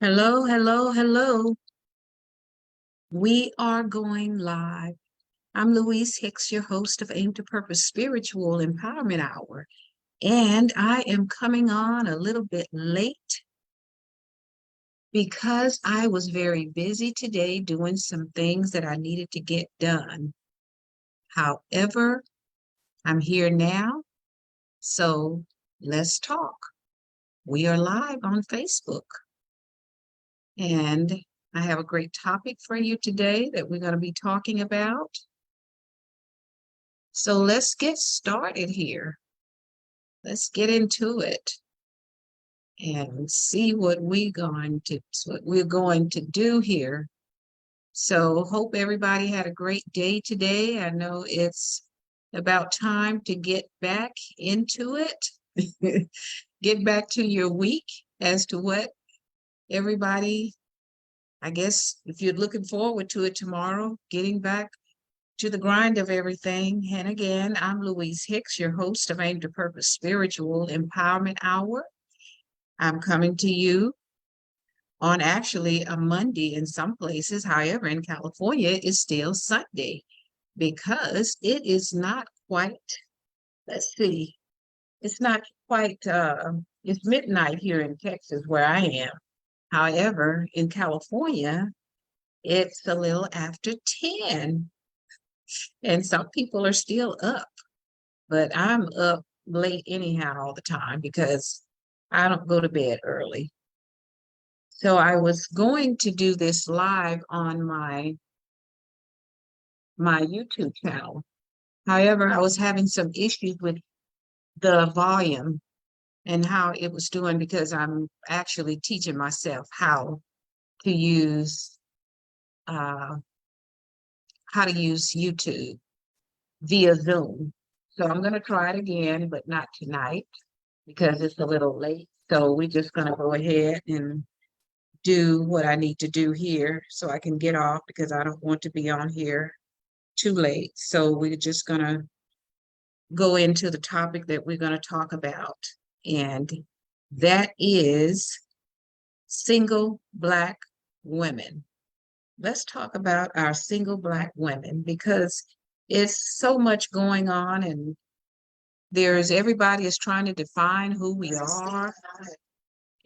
Hello, hello, hello. We are going live. I'm Louise Hicks, your host of Aim to Purpose Spiritual Empowerment Hour, and I am coming on a little bit late because I was very busy today doing some things that I needed to get done. However, I'm here now, so let's talk. We are live on Facebook, and I have a great topic for you today that we're going to be talking about. So let's get started here. Let's get into it and see what we're going to do here. So hope everybody had a great day today. I know it's about time to get back into it. Get back to your week as to what everybody, I guess, if you're looking forward to it tomorrow, getting back to the grind of everything. And again, I'm Louise Hicks, your host of Aim to Purpose Spiritual Empowerment Hour. I'm coming to you on actually a Monday in some places. However, in California, it's still Sunday because it is not quite, let's see, it's not quite, it's midnight here in Texas where I am. However, in California, it's a little after 10, and some people are still up. But I'm up late anyhow all the time because I don't go to bed early. So I was going to do this live on my YouTube channel. However, I was having some issues with the volume and how it was doing because I'm actually teaching myself to use uh, how to use YouTube via Zoom. So I'm going to try it again, but not tonight because it's a little late. So we're just going to go ahead and do what I need to do here so I can get off because I don't want to be on here too late. So we're just going to go into the topic that we're going to talk about. And that is single Black women. Let's talk about our single Black women because it's so much going on, and everybody is trying to define who we are,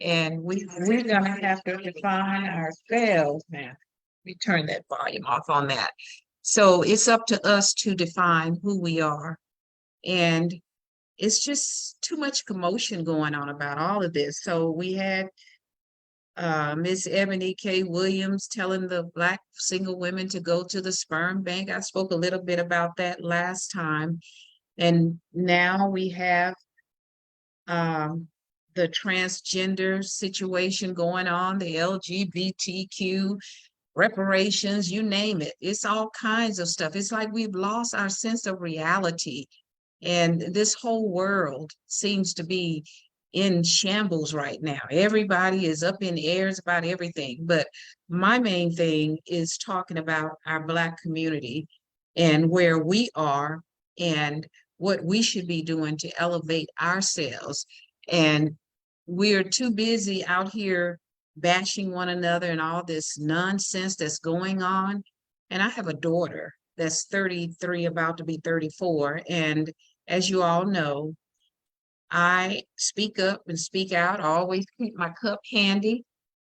and we're gonna have to define ourselves now. We turn that volume off on that. So it's up to us to define who we are. And it's just too much commotion going on about all of this. So we had Miss Eboni K Williams telling the Black single women to go to the sperm bank. I spoke a little bit about that last time. And now we have um, the transgender situation going on, the LGBTQ reparations, you name it. It's all kinds of stuff. It's like we've lost our sense of reality. And this whole world seems to be in shambles right now. Everybody is up in airs about everything. But my main thing is talking about our Black community and where we are and what we should be doing to elevate ourselves. And we're too busy out here bashing one another and all this nonsense that's going on. And I have a daughter that's 33, about to be 34. And as you all know, I speak up and speak out. I always keep my cup handy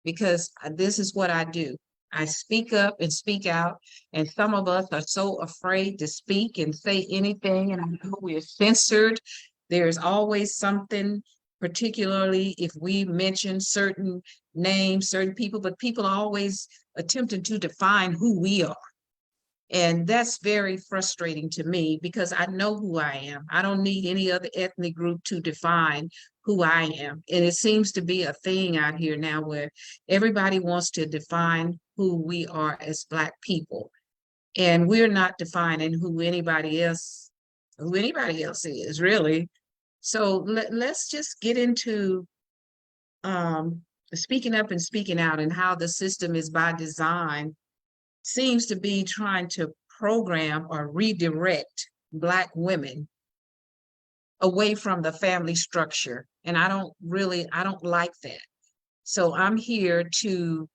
because this is what I do. I speak up and speak out, and some of us are so afraid to speak and say anything, and I know we're censored. There's always something, particularly if we mention certain names, certain people, but people are always attempting to define who we are. And that's very frustrating to me because I know who I am. I don't need any other ethnic group to define who I am. And it seems to be a thing out here now where everybody wants to define who we are as Black people. And we're not defining who anybody else is, really. So let's just get into speaking up and speaking out, and how the system is by design seems to be trying to program or redirect Black women away from the family structure. And I don't like that. So I'm here to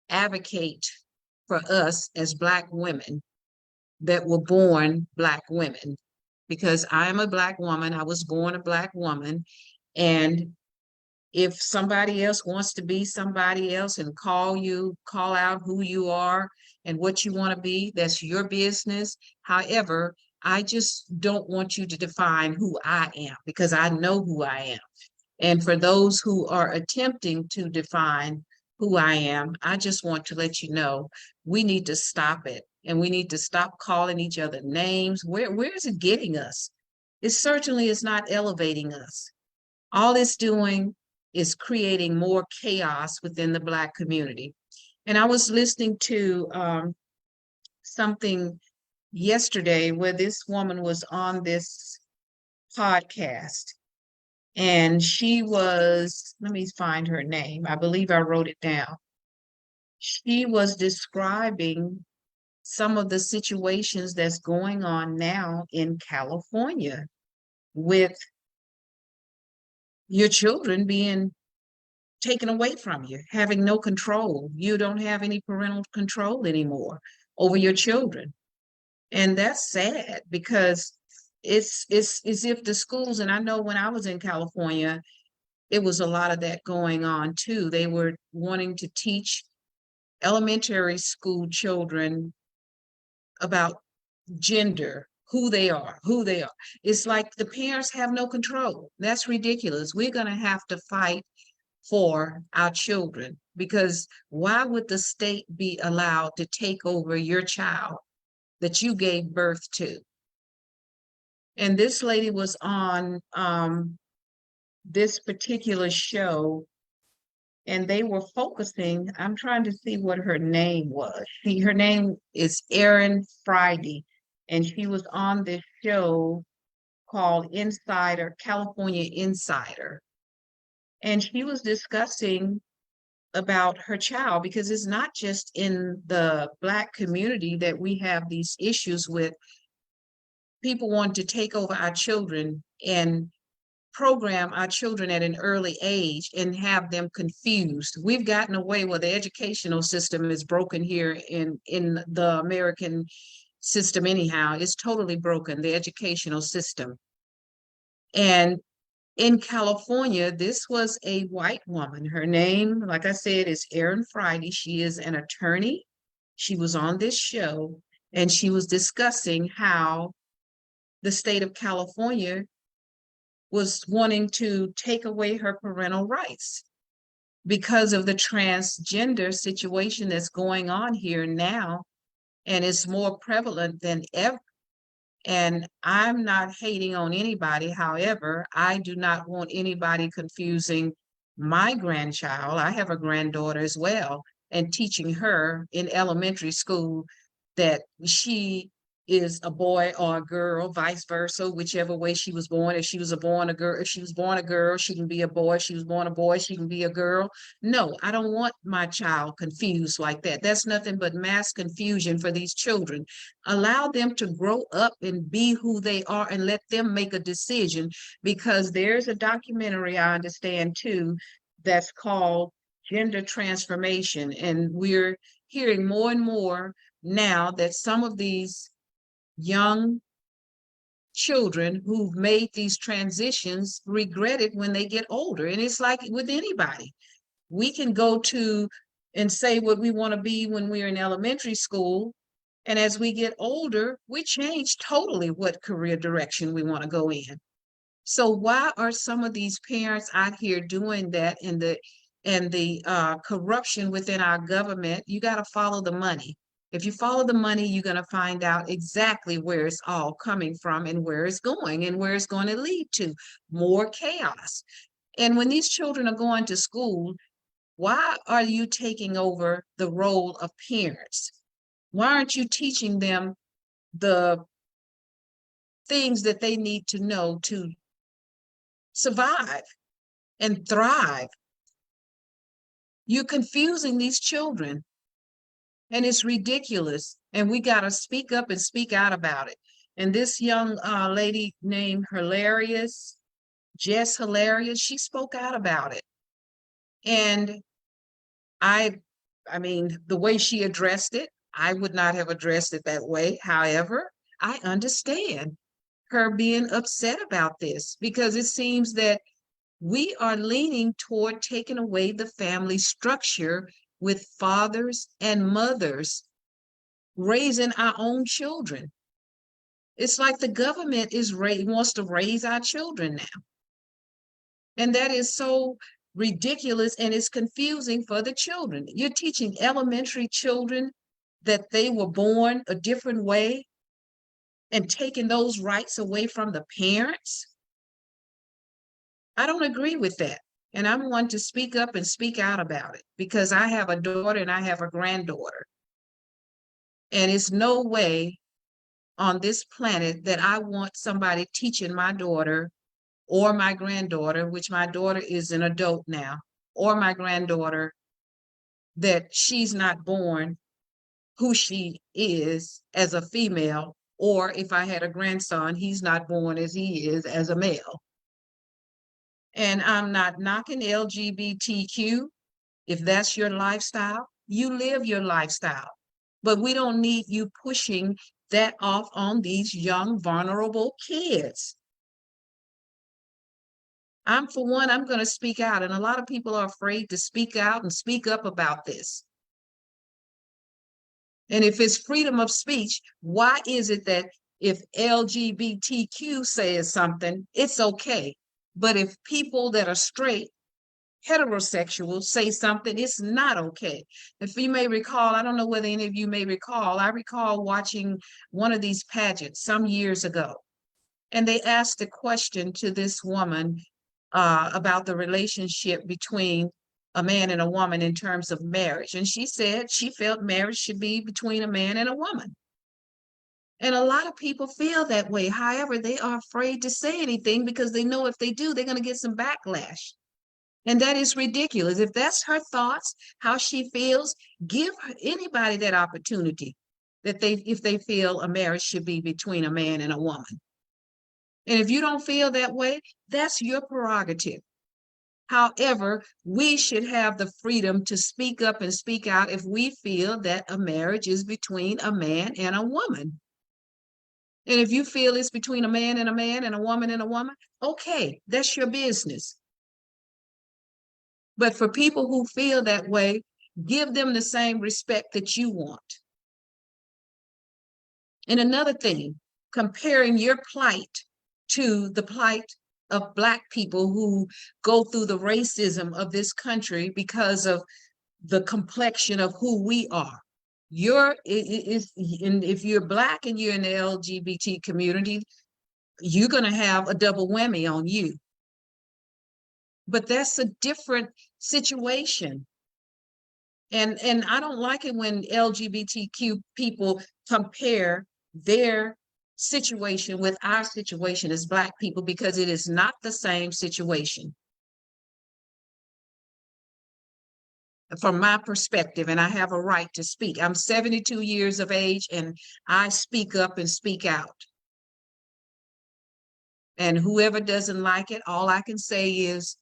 advocate for us as Black women that were born Black women, because I'm a Black woman. I was born a Black woman. And if somebody else wants to be somebody else and call out who you are and what you want to be, that's your business. However, I just don't want you to define who I am, because I know who I am. And for those who are attempting to define who I am, I just want to let you know we need to stop it, and we need to stop calling each other names. Where is it getting us? It certainly is not elevating us. All it's doing is creating more chaos within the Black community. And I was listening to something yesterday where this woman was on this podcast, and she was, let me find her name. I believe I wrote it down. She was describing some of the situations that's going on now in California with your children being taken away from you, having no control. You don't have any parental control anymore over your children. And that's sad, because it's as if the schools, and I know when I was in California, it was a lot of that going on too. They were wanting to teach elementary school children about gender, who they are. It's like the parents have no control. That's ridiculous. We're going to have to fight for our children, because why would the state be allowed to take over your child that you gave birth to? And this lady was on this particular show, and they were focusing, I'm trying to see what her name was. Her name is Erin Friday, and she was on this show called Insider, California Insider. And she was discussing about her child, because it's not just in the Black community that we have these issues with people wanting to take over our children and program our children at an early age and have them confused. We've gotten away where the educational system is broken here in the American system anyhow. It's totally broken, the educational system. And in California, this was a white woman. Her name, like I said, is Erin Friday. She is an attorney. She was on this show, and she was discussing how the state of California was wanting to take away her parental rights because of the transgender situation that's going on here now, and it's more prevalent than ever. And I'm not hating on anybody. However, I do not want anybody confusing my grandchild. I have a granddaughter as well, and teaching her in elementary school that she is a boy or a girl, vice versa, whichever way she was born. If she was born a girl, if she was born a girl, she can be a boy. If she was born a boy, she can be a girl. No, I don't want my child confused like that. That's nothing but mass confusion for these children. Allow them to grow up and be who they are, and let them make a decision, because there's a documentary, I understand too, that's called Gender Transformation. And we're hearing more and more now that some of these young children who've made these transitions regret it when they get older. And it's like with anybody. We can go to and say what we want to be when we're in elementary school, and as we get older, we change totally what career direction we want to go in. So why are some of these parents out here doing that? And the corruption within our government? You got to follow the money. If you follow the money, you're going to find out exactly where it's all coming from and where it's going and where it's going to lead to more chaos. And when these children are going to school, why are you taking over the role of parents? Why aren't you teaching them the things that they need to know to survive and thrive? You're confusing these children, and it's ridiculous. And we got to speak up and speak out about it. And this young lady named Jess Hilarious, she spoke out about it. And I, I mean, the way she addressed it, I would not have addressed it that way. However, I understand her being upset about this because it seems that we are leaning toward taking away the family structure with fathers and mothers raising our own children. It's like the government wants to raise our children now. And that is so ridiculous and it's confusing for the children. You're teaching elementary children that they were born a different way and taking those rights away from the parents. I don't agree with that. And I'm one to speak up and speak out about it because I have a daughter and I have a granddaughter. And it's no way on this planet that I want somebody teaching my daughter or my granddaughter, which my daughter is an adult now, or my granddaughter, that she's not born who she is as a female, or if I had a grandson, he's not born as he is as a male. And I'm not knocking LGBTQ. If that's your lifestyle, you live your lifestyle. But we don't need you pushing that off on these young, vulnerable kids. For one, I'm going to speak out. And a lot of people are afraid to speak out and speak up about this. And if it's freedom of speech, why is it that if LGBTQ says something, it's okay? But if people that are straight, heterosexual say something, it's not okay. If you may recall, I don't know whether any of you may recall, I recall watching one of these pageants some years ago. And they asked a question to this woman about the relationship between a man and a woman in terms of marriage. And she said she felt marriage should be between a man and a woman. And a lot of people feel that way. However, they are afraid to say anything because they know if they do, they're going to get some backlash. And that is ridiculous. If that's her thoughts, how she feels, give anybody that opportunity that if they feel a marriage should be between a man and a woman. And if you don't feel that way, that's your prerogative. However, we should have the freedom to speak up and speak out if we feel that a marriage is between a man and a woman. And if you feel it's between a man and a man and a woman and a woman, okay, that's your business. But for people who feel that way, give them the same respect that you want. And another thing, comparing your plight to the plight of Black people who go through the racism of this country because of the complexion of who we are. If you're Black and you're in the LGBT community, you're going to have a double whammy on you. But that's a different situation. And I don't like it when LGBTQ people compare their situation with our situation as Black people, because it is not the same situation. From my perspective, and I have a right to speak. I'm 72 years of age and I speak up and speak out. And whoever doesn't like it, all I can say is,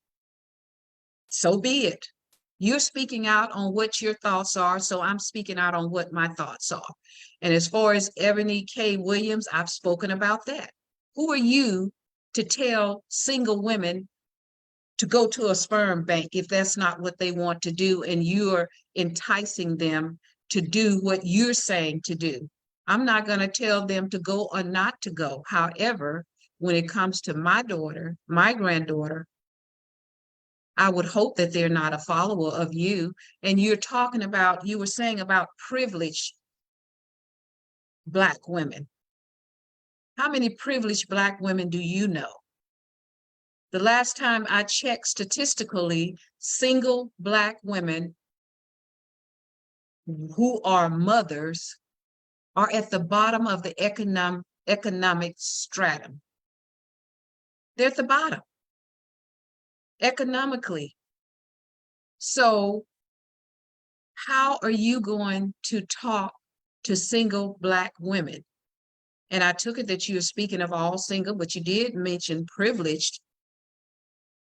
so be it. You're speaking out on what your thoughts are, so I'm speaking out on what my thoughts are. And as far as Eboni K Williams, I've spoken about that. Who are you to tell single women to go to a sperm bank if that's not what they want to do and you're enticing them to do what you're saying to do? I'm not going to tell them to go or not to go. However, when it comes to my daughter, my granddaughter, I would hope that they're not a follower of you. And you were saying about privileged Black women. How many privileged Black women do you know? The last time I checked statistically, single Black women who are mothers are at the bottom of the economic stratum. They're at the bottom economically. So how are you going to talk to single Black women? And I took it that you were speaking of all single, but you did mention privileged.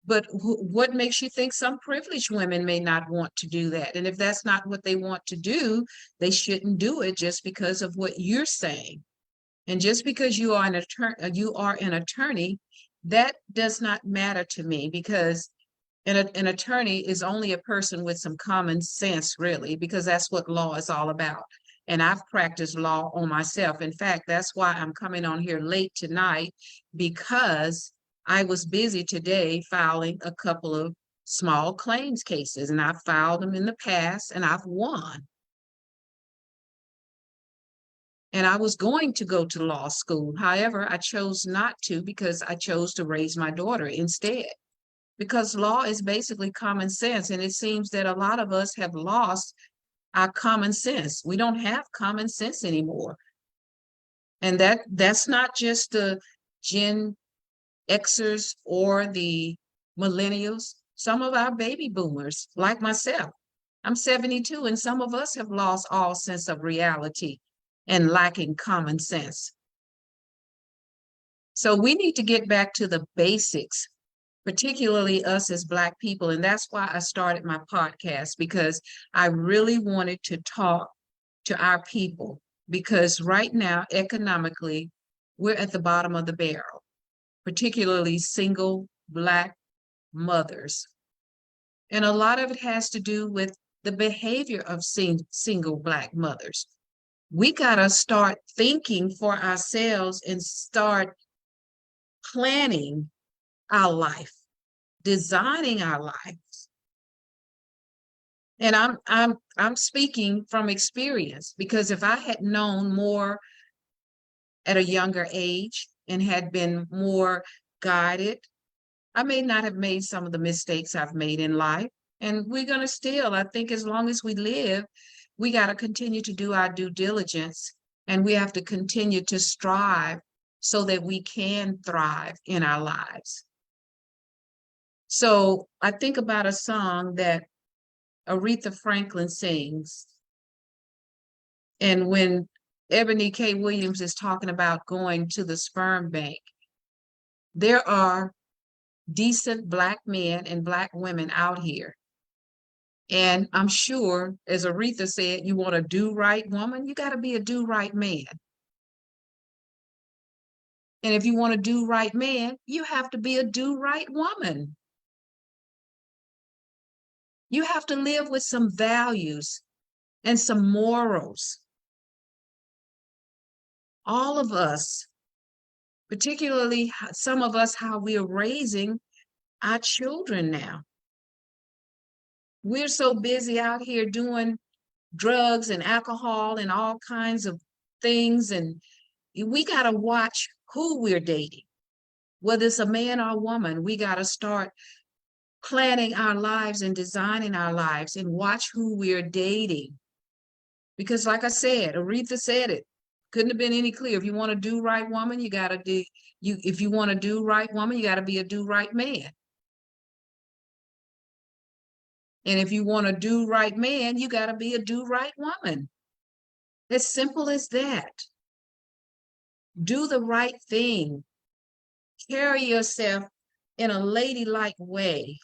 But what makes you think some privileged women may not want to do that? And if that's not what they want to do, they shouldn't do it just because of what you're saying. And just because you are an attorney, that does not matter to me, because an attorney is only a person with some common sense, really, because that's what law is all about. And I've practiced law on myself. In fact, that's why I'm coming on here late tonight, because I was busy today filing a couple of small claims cases, and I've filed them in the past and I've won. And I was going to go to law school. However, I chose not to, because I chose to raise my daughter instead. Because law is basically common sense. And it seems that a lot of us have lost our common sense. We don't have common sense anymore. And that's not just the Gen Xers or the millennials. Some of our baby boomers, like myself, I'm 72, and some of us have lost all sense of reality and lacking common sense. So we need to get back to the basics, particularly us as Black people. And that's why I started my podcast, because I really wanted to talk to our people, because right now, economically, we're at the bottom of the barrel, particularly single Black mothers. And a lot of it has to do with the behavior of single Black mothers. We got to start thinking for ourselves and start planning our life, designing our lives. And I'm speaking from experience, because if I had known more at a younger age and had been more guided, I may not have made some of the mistakes I've made in life. And we're going to still, I think, as long as we live, we got to continue to do our due diligence, and we have to continue to strive so that we can thrive in our lives. So I think about a song that Aretha Franklin sings. And when Eboni K Williams is talking about going to the sperm bank, there are decent Black men and Black women out here. And I'm sure, as Aretha said, you want a do-right woman, you got to be a do-right man. And if you want a do-right man, you have to be a do-right woman. You have to live with some values and some morals. All of us, particularly some of us, how we are raising our children now. We're so busy out here doing drugs and alcohol and all kinds of things, and we got to watch who we're dating, whether it's a man or a woman. We got to start planning our lives and designing our lives and watch who we're dating. Because like I said, Aretha said it, couldn't have been any clearer. If you want to do right woman, you got to do, if you want to do right woman, you got to be a do right man. And if you want to do right man, you got to be a do right woman. As simple as that. Do the right thing. Carry yourself in a ladylike way.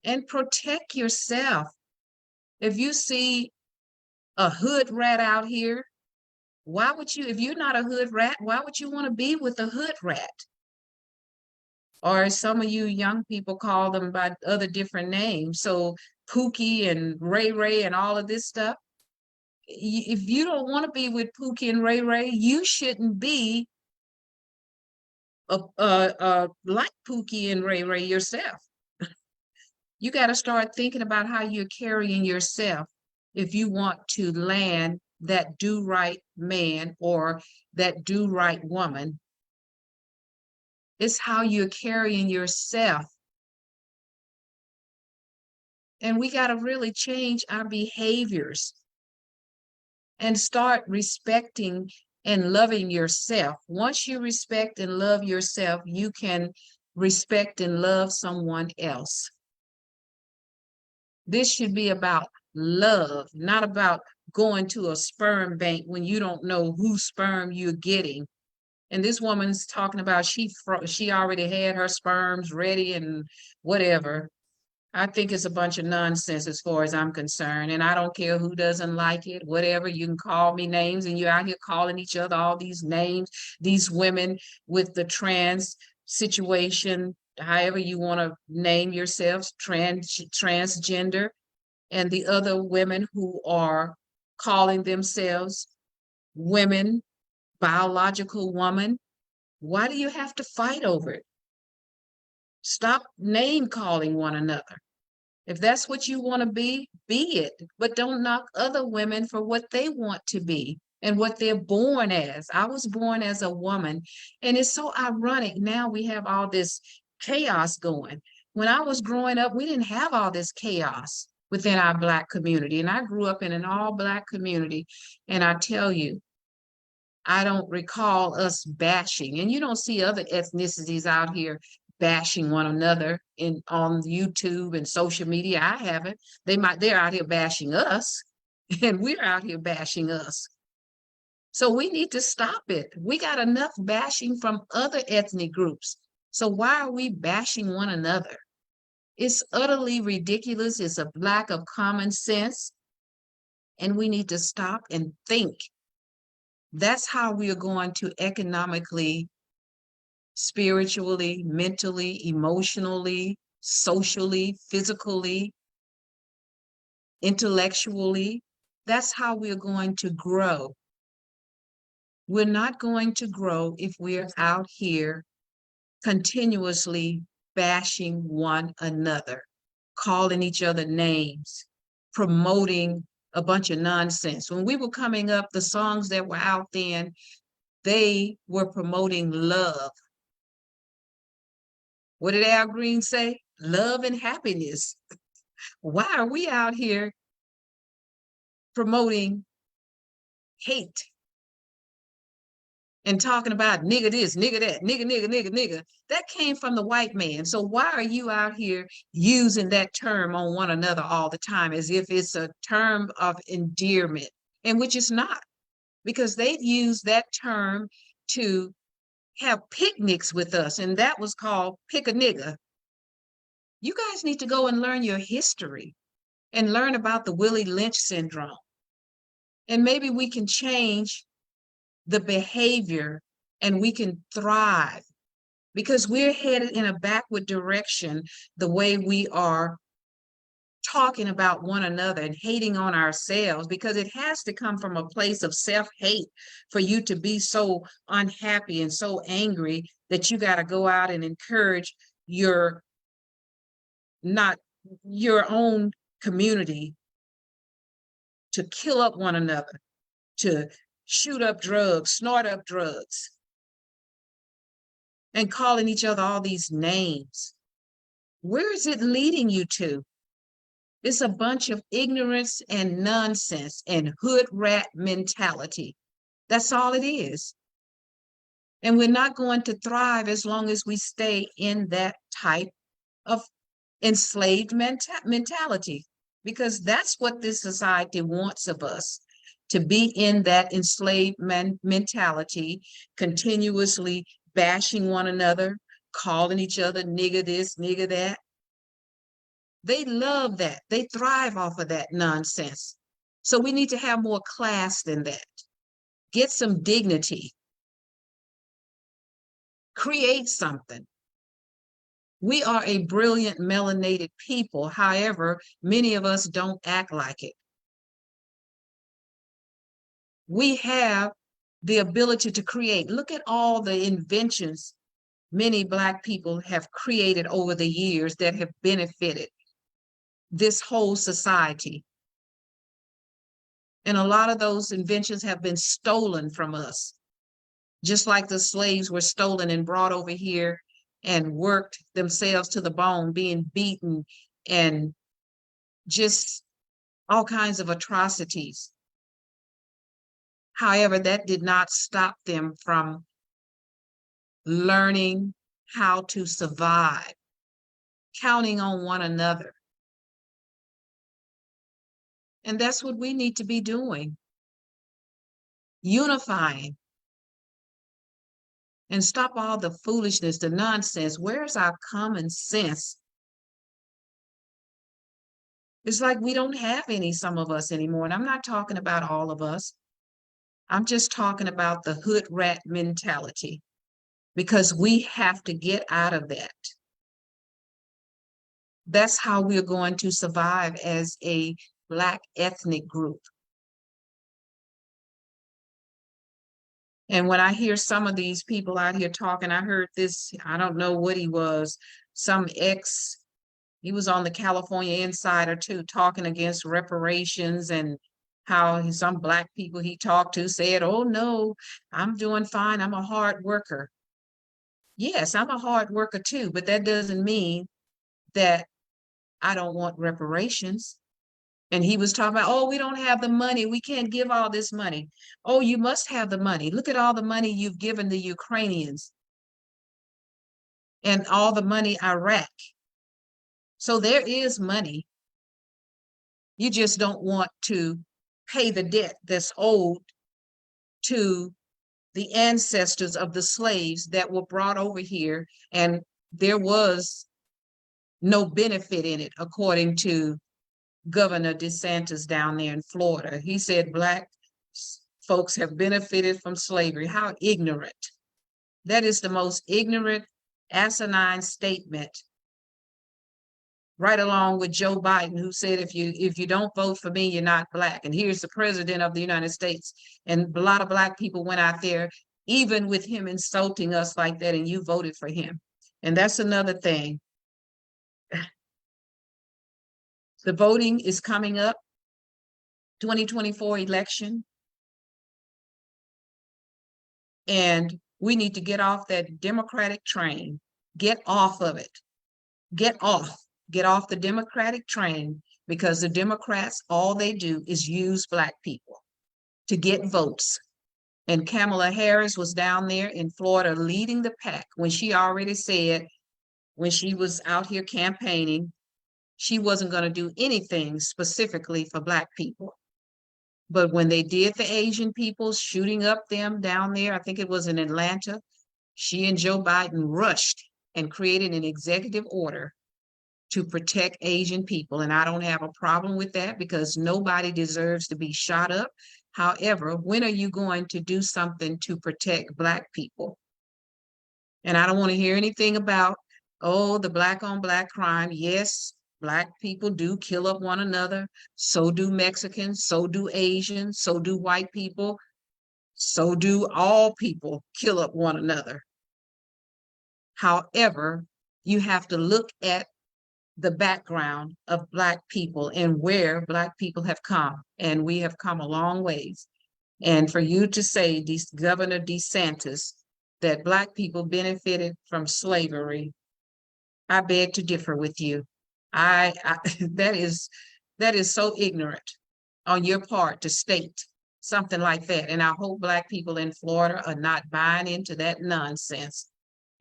And protect yourself. If you see a hood rat out here, why would you, if you're not a hood rat, why would you want to be with a hood rat? Or some of you young people call them by other different names. So Pookie and Ray Ray and all of this stuff. If you don't want to be with Pookie and Ray Ray, you shouldn't be like Pookie and Ray Ray yourself. You got to start thinking about how you're carrying yourself if you want to land that do-right man or that do-right woman. It's how you're carrying yourself. And we got to really change our behaviors and start respecting and loving yourself. Once you respect and love yourself, you can respect and love someone else. This should be about love, not about going to a sperm bank when you don't know whose sperm you're getting. And this woman's talking about she already had her sperms ready and whatever. I think it's a bunch of nonsense as far as I'm concerned. And I don't care who doesn't like it, whatever. You can call me names, and you're out here calling each other all these names, these women with the trans situation, however you want to name yourselves, transgender, and the other women who are calling themselves women, biological woman. Why do you have to fight over it? Stop name calling one another. If that's what you want to be it. But don't knock other women for what they want to be and what they're born as. I was born as a woman, and it's so ironic. Now we have all this chaos going. When I was growing up, we didn't have all this chaos within our Black community. And I grew up in an all Black community. And I tell you, I don't recall us bashing, and you don't see other ethnicities out here bashing one another in on YouTube and social media. I haven't. They're out here bashing us, and we're out here bashing us. So we need to stop it. We got enough bashing from other ethnic groups. So why are we bashing one another? It's utterly ridiculous. It's a lack of common sense, and we need to stop and think. That's how we are going to economically, spiritually, mentally, emotionally, socially, physically, intellectually. That's how we're going to grow. We're not going to grow if we're out here continuously bashing one another, calling each other names, promoting a bunch of nonsense. When we were coming up, the songs that were out then, they were promoting love. What did Al Green say? Love and happiness. Why are we out here promoting hate and talking about nigga this, nigga that, nigga, nigga, nigga, nigga? That came from the white man. So why are you out here using that term on one another all the time as if it's a term of endearment, and which it's not, because they've used that term to have picnics with us, and that was called pick a nigga. You guys need to go and learn your history and learn about the Willie Lynch syndrome. And maybe we can change the behavior and we can thrive, because we're headed in a backward direction the way we are talking about one another and hating on ourselves, because it has to come from a place of self-hate for you to be so unhappy and so angry that you got to go out and encourage not your own community to kill up one another, to shoot up drugs, snort up drugs, and calling each other all these names. Where is it leading you to? It's a bunch of ignorance and nonsense and hood rat mentality. That's all it is. And we're not going to thrive as long as we stay in that type of enslaved mentality, because that's what this society wants of us, to be in that enslaved mentality, continuously bashing one another, calling each other nigga this, nigga that. They love that. They thrive off of that nonsense. So we need to have more class than that. Get some dignity. Create something. We are a brilliant melanated people. However, many of us don't act like it. We have the ability to create. Look at all the inventions many Black people have created over the years that have benefited this whole society. And a lot of those inventions have been stolen from us, just like the slaves were stolen and brought over here and worked themselves to the bone, being beaten and just all kinds of atrocities. However, that did not stop them from learning how to survive, counting on one another. And that's what we need to be doing. Unifying. and stop all the foolishness, the nonsense. Where's our common sense? It's like we don't have any, some of us anymore. And I'm not talking about all of us. I'm just talking about the hood rat mentality, because we have to get out of that. That's how we're going to survive as a Black ethnic group. And when I hear some of these people out here talking, I heard this, I don't know what he was, he was on the California Insider too, talking against reparations, and how some Black people he talked to said, oh no, I'm doing fine, I'm a hard worker. Yes, I'm a hard worker too, but that doesn't mean that I don't want reparations. And he was talking about, oh, we don't have the money. We can't give all this money. Oh, you must have the money. Look at all the money you've given the Ukrainians and all the money Iraq. So there is money. You just don't want to pay the debt that's owed to the ancestors of the slaves that were brought over here. And there was no benefit in it, according to Governor DeSantis down there in Florida. He said Black folks have benefited from slavery. How ignorant. That is the most ignorant, asinine statement, right along with Joe Biden, who said, if you don't vote for me, you're not Black. And here's the president of the United States. And a lot of Black people went out there, even with him insulting us like that, and you voted for him. And that's another thing. The voting is coming up, 2024 election. And we need to get off that Democratic train. Get off of it. Get off the Democratic train, because the Democrats, all they do is use Black people to get votes. And Kamala Harris was down there in Florida leading the pack when she already said, when she was out here campaigning, she wasn't going to do anything specifically for Black people. But when they did the Asian people, shooting up them down there, I think it was in Atlanta, she and Joe Biden rushed and created an executive order to protect Asian people. And I don't have a problem with that, because nobody deserves to be shot up. However, when are you going to do something to protect Black people? And I don't want to hear anything about, oh, the Black on Black crime. Yes, Black people do kill up one another. So do Mexicans, so do Asians, so do white people, so do all people kill up one another. However, you have to look at the background of Black people and where Black people have come. And we have come a long ways. And for you to say, Governor DeSantis, that Black people benefited from slavery, I beg to differ with you. That is so ignorant on your part to state something like that. And I hope Black people in Florida are not buying into that nonsense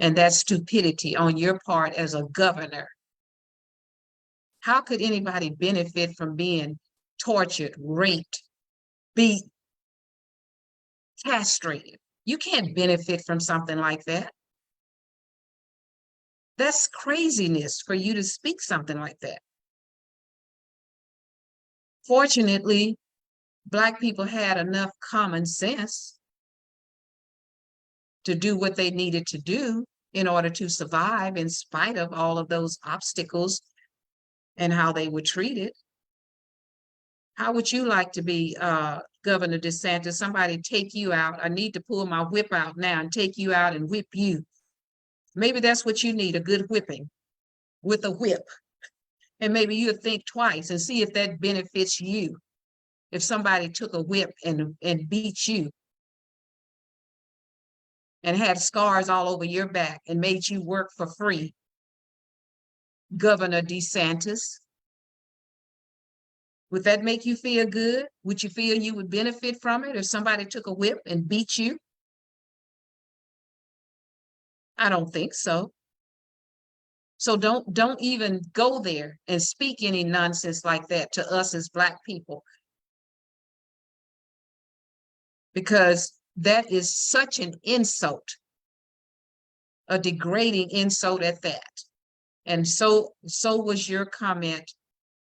and that stupidity on your part as a governor. How could anybody benefit from being tortured, raped, beat, castrated? You can't benefit from something like that. That's craziness for you to speak something like that. Fortunately, Black people had enough common sense to do what they needed to do in order to survive in spite of all of those obstacles and how they were treated. How would you like to be Governor DeSantis? Somebody take you out. I need to pull my whip out now and take you out and whip you. Maybe that's what you need, a good whipping with a whip. And maybe you'll think twice and see if that benefits you. If somebody took a whip and beat you and had scars all over your back and made you work for free, Governor DeSantis, would that make you feel good? Would you feel you would benefit from it if somebody took a whip and beat you? I don't think so. So don't even go there and speak any nonsense like that to us as Black people, because that is such an insult a degrading insult at that. And so was your comment,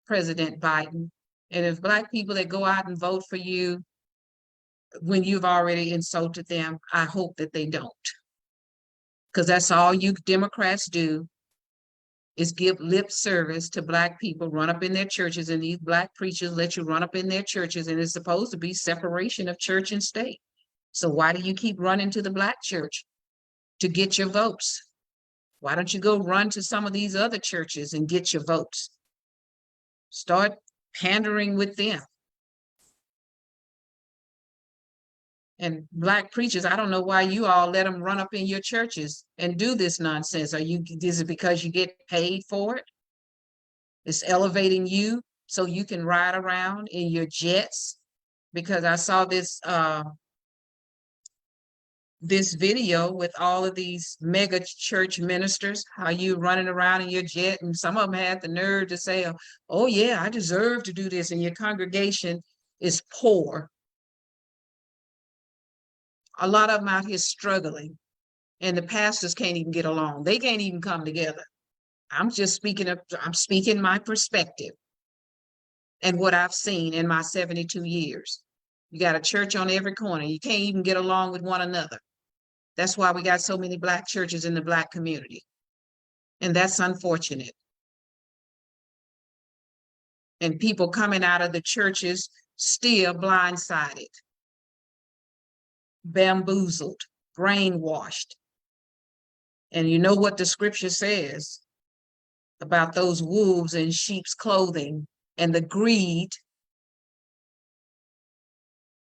President Biden. And if Black people that go out and vote for you when you've already insulted them, I hope that they don't. Because that's all you Democrats do is give lip service to Black people, run up in their churches, and these Black preachers let you run up in their churches, and it's supposed to be separation of church and state. So why do you keep running to the Black church to get your votes? Why don't you go run to some of these other churches and get your votes? Start pandering with them. And Black preachers, I don't know why you all let them run up in your churches and do this nonsense. Is it because you get paid for it? It's elevating you so you can ride around in your jets? Because I saw this video with all of these mega church ministers, how you running around in your jet, and some of them had the nerve to say, oh yeah, I deserve to do this, and your congregation is poor. A lot of them out here struggling, and the pastors can't even get along. They can't even come together. I'm speaking my perspective and what I've seen in my 72 years. You got a church on every corner. You can't even get along with one another. That's why we got so many Black churches in the Black community. And that's unfortunate. And people coming out of the churches still blindsided, bamboozled, brainwashed. And you know what the scripture says about those wolves in sheep's clothing and the greed.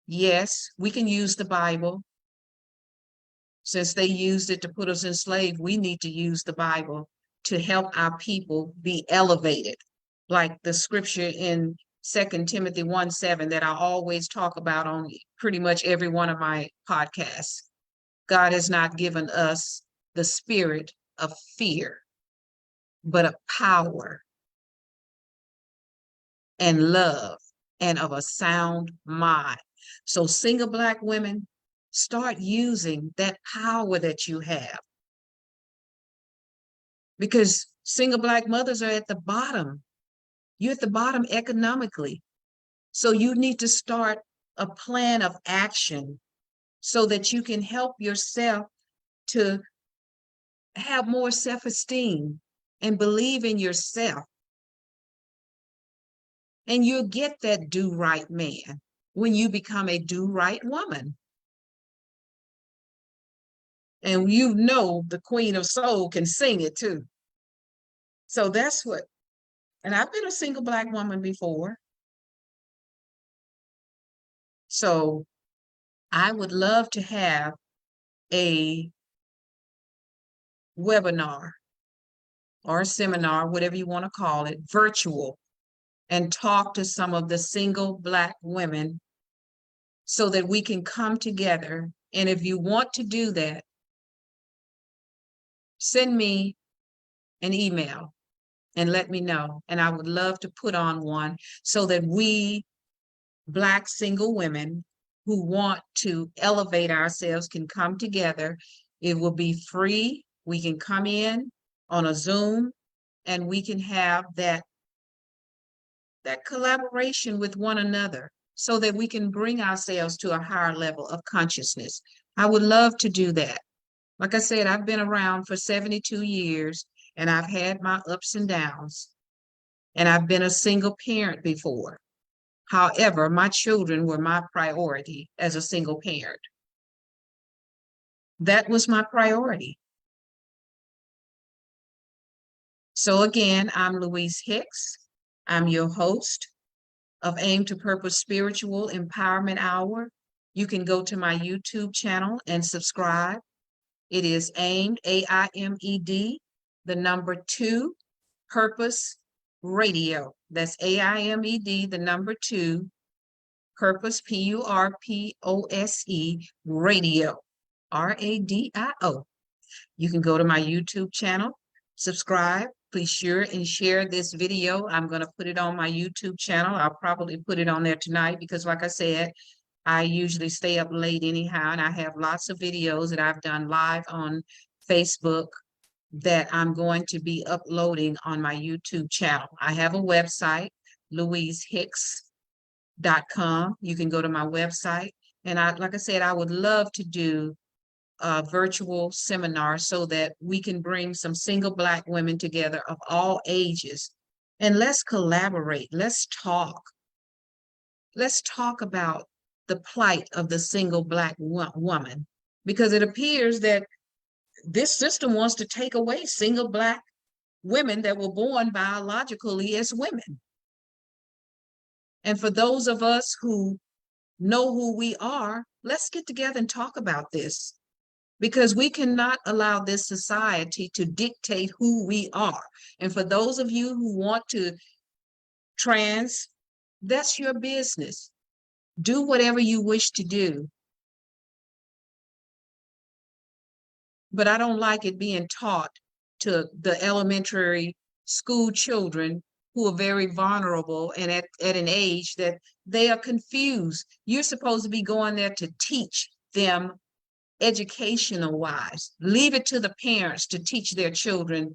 Yes, we can use the Bible. Since they used it to put us enslaved, we need to use the Bible to help our people be elevated. Like the scripture in 2 Timothy 1:7 that I always talk about on pretty much every one of my podcasts. God has not given us the spirit of fear, but of power and love and of a sound mind. So single Black women, start using that power that you have. Because single Black mothers are at the bottom. You're at the bottom economically. So you need to start a plan of action so that you can help yourself to have more self-esteem and believe in yourself. And you'll get that do-right man when you become a do-right woman. And you know the Queen of Soul can sing it too. So that's what, and I've been a single Black woman before. So I would love to have a webinar or a seminar, whatever you want to call it, virtual, and talk to some of the single Black women so that we can come together. And if you want to do that, send me an email and let me know. And I would love to put on one so that we Black single women who want to elevate ourselves can come together. It will be free. We can come in on a Zoom and we can have that collaboration with one another so that we can bring ourselves to a higher level of consciousness. I would love to do that. Like I said, I've been around for 72 years and I've had my ups and downs, and I've been a single parent before. However, my children were my priority as a single parent. That was my priority. So again, I'm Louise Hicks. I'm your host of Aim to Purpose Spiritual Empowerment Hour. You can go to my YouTube channel and subscribe. It is aimed, AIMED, the number 2, Purpose Radio. That's AIMED, the number 2, Purpose, PURPOSE, Radio, RADIO. You can go to my YouTube channel, subscribe. Please sure and share this video. I'm going to put it on my YouTube channel. I'll probably put it on there tonight because, like I said, I usually stay up late anyhow, and I have lots of videos that I've done live on Facebook that I'm going to be uploading on my YouTube channel. I have a website, louisehicks.com. You can go to my website. And like I said, I would love to do a virtual seminar so that we can bring some single Black women together of all ages. And let's collaborate. Let's talk. Let's talk about the plight of the single Black woman, because it appears that this system wants to take away single Black women that were born biologically as women. And for those of us who know who we are, let's get together and talk about this, because we cannot allow this society to dictate who we are. And for those of you who want to trans, that's your business. Do whatever you wish to do. But I don't like it being taught to the elementary school children who are very vulnerable and at an age that they are confused. You're supposed to be going there to teach them educational wise. Leave it to the parents to teach their children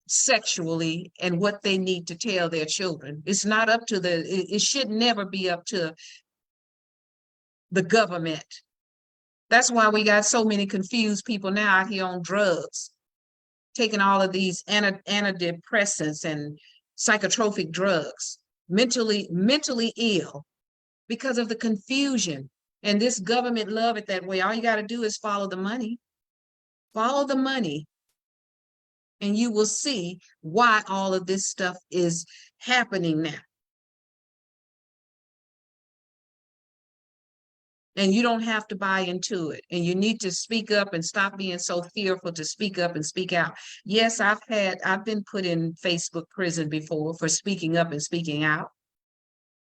sexually and what they need to tell their children. It's not up to it should never be up to the government. That's why we got so many confused people now out here on drugs, taking all of these antidepressants and psychotropic drugs, mentally ill because of the confusion. And this government love it that way. All you got to do is follow the money. Follow the money. And you will see why all of this stuff is happening now. And you don't have to buy into it. And you need to speak up and stop being so fearful to speak up and speak out. Yes, I've been put in Facebook prison before for speaking up and speaking out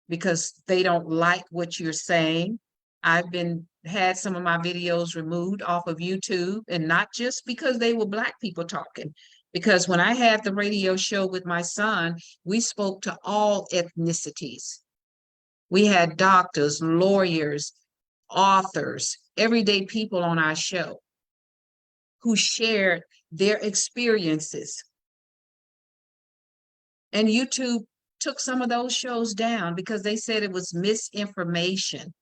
because they don't like what you're saying. I've had some of my videos removed off of YouTube, and not just because they were Black people talking. Because when I had the radio show with my son, we spoke to all ethnicities. We had doctors, lawyers, authors, everyday people on our show who shared their experiences. And YouTube took some of those shows down because they said it was misinformation.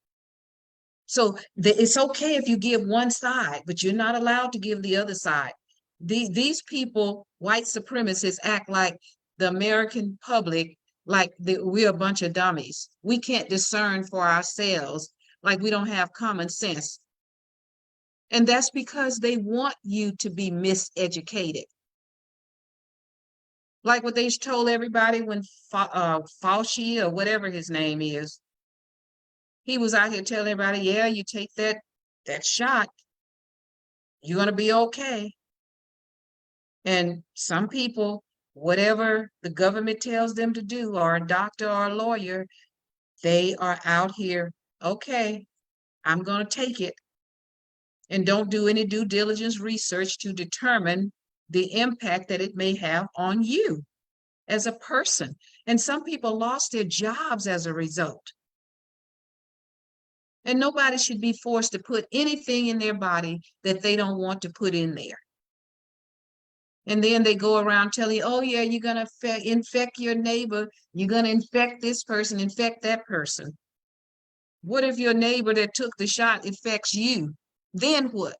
So it's okay if you give one side, but you're not allowed to give the other side. These people, white supremacists, act like the American public, like we're a bunch of dummies. We can't discern for ourselves, like we don't have common sense. And that's because they want you to be miseducated. Like what they told everybody when Fauci or whatever his name is, he was out here telling everybody, yeah, you take that shot, you're going to be okay. And some people, whatever the government tells them to do, or a doctor or a lawyer, they are out here, okay, I'm going to take it. And don't do any due diligence research to determine the impact that it may have on you as a person. And some people lost their jobs as a result. And nobody should be forced to put anything in their body that they don't want to put in there. And then they go around telling you, oh yeah, you're going to infect your neighbor. You're going to infect this person, infect that person. What if your neighbor that took the shot infects you? Then what?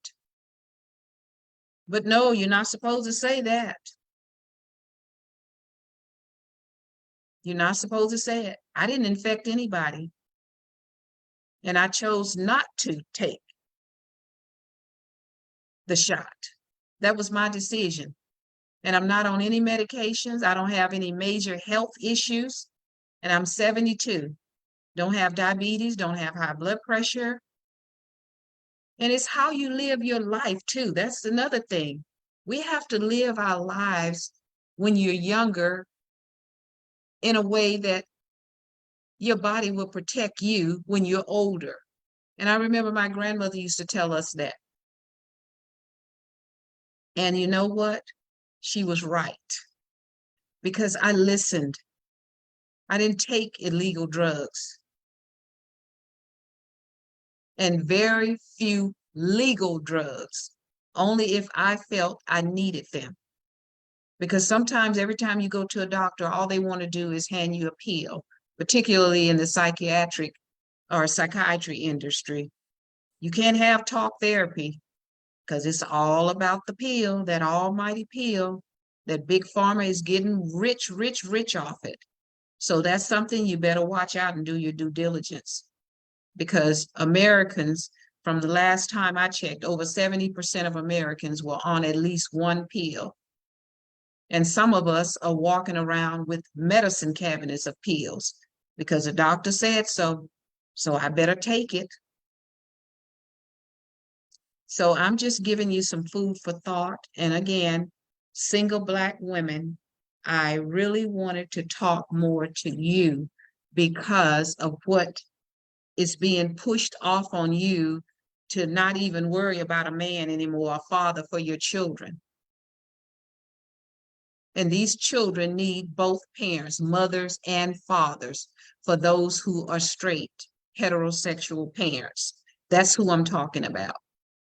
But no, you're not supposed to say that. You're not supposed to say it. I didn't infect anybody. And I chose not to take the shot. That was my decision. And I'm not on any medications. I don't have any major health issues. And I'm 72. Don't have diabetes, don't have high blood pressure. And it's how you live your life too. That's another thing. We have to live our lives when you're younger in a way that your body will protect you when you're older. And I remember my grandmother used to tell us that. And you know what? She was right. Because I listened. I didn't take illegal drugs. And very few legal drugs. only if I felt I needed them. Because sometimes every time you go to a doctor, all they want to do is hand you a pill, particularly in the psychiatric or psychiatry industry. You can't have talk therapy because it's all about the pill, that almighty pill that big pharma is getting rich, rich, rich off it. So that's something you better watch out and do your due diligence, because Americans, from the last time I checked, over 70% of Americans were on at least one pill. And some of us are walking around with medicine cabinets of pills because the doctor said so. So I better take it. So I'm just giving you some food for thought. And again, single Black women, I really wanted to talk more to you because of what is being pushed off on you, to not even worry about a man anymore, a father for your children. And these children need both parents, mothers and fathers, for those who are straight, heterosexual parents. That's who I'm talking about.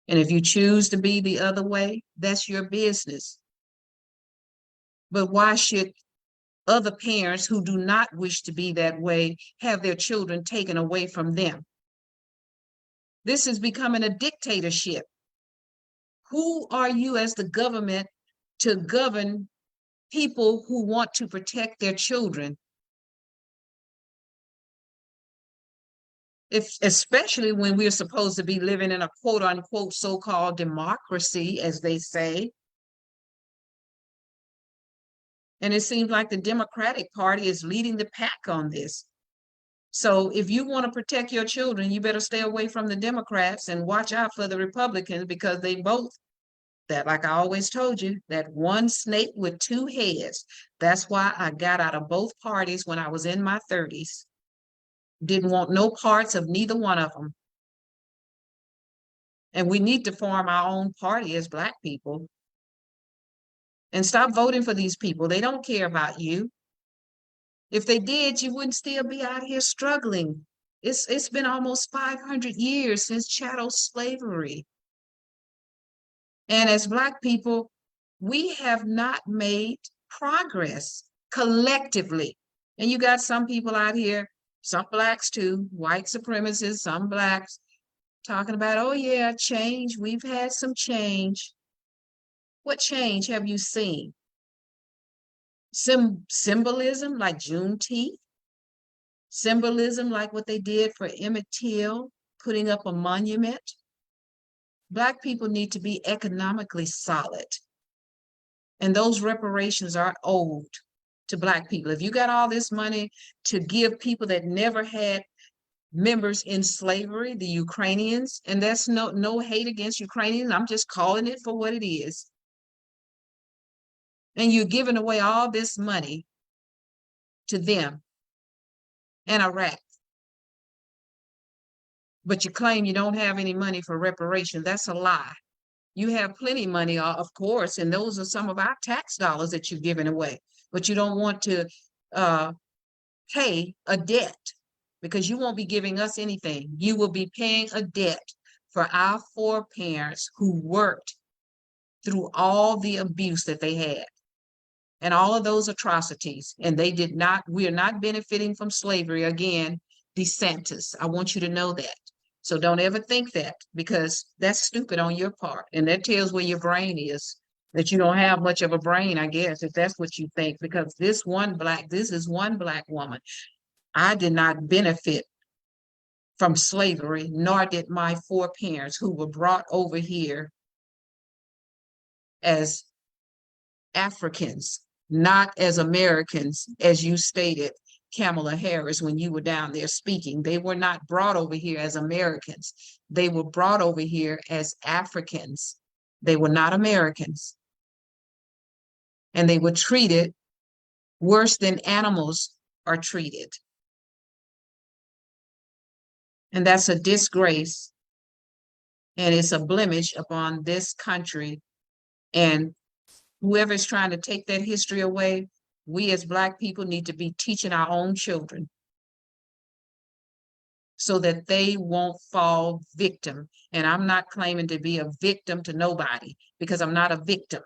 And if you choose to be the other way, that's your business. But why should other parents who do not wish to be that way have their children taken away from them? This is becoming a dictatorship. Who are you as the government to govern people who want to protect their children? Especially when we're supposed to be living in a quote unquote so-called democracy, as they say. And it seems like the Democratic Party is leading the pack on this. So if you want to protect your children, you better stay away from the Democrats and watch out for the Republicans, because they both, that, like I always told you, that one snake with two heads. That's why I got out of both parties when I was in my 30s. Didn't want no parts of neither one of them. And we need to form our own party as Black people. And stop voting for these people. They don't care about you. If they did, you wouldn't still be out here struggling. It's been almost 500 years since chattel slavery. And as Black people, we have not made progress collectively. And you got some people out here, some Blacks too, white supremacists, some Blacks, talking about, oh yeah, change, we've had some change. What change have you seen? Symbolism like Juneteenth, symbolism like what they did for Emmett Till, putting up a monument. Black people need to be economically solid. And those reparations are owed to Black people. If you got all this money to give people that never had members in slavery, the Ukrainians, and that's no hate against Ukrainians, I'm just calling it for what it is. And you're giving away all this money to them and Iraq, but you claim you don't have any money for reparation. That's a lie. You have plenty of money, of course, and those are some of our tax dollars that you've given away, but you don't want to pay a debt, because you won't be giving us anything. You will be paying a debt for our foreparents who worked through all the abuse that they had and all of those atrocities. And they did not, we are not benefiting from slavery. Again, DeSantis, I want you to know that. So don't ever think that, because that's stupid on your part. And that tells where your brain is, that you don't have much of a brain, I guess, if that's what you think, because this is one Black woman. I did not benefit from slavery, nor did my foreparents, who were brought over here as Africans, not as Americans, as you stated, Kamala Harris, when you were down there speaking. They were not brought over here as Americans. They were brought over here as Africans. They were not Americans. And they were treated worse than animals are treated. And that's a disgrace. And it's a blemish upon this country. And whoever is trying to take that history away, we as Black people need to be teaching our own children. so that they won't fall victim. And I'm not claiming to be a victim to nobody because I'm not a victim.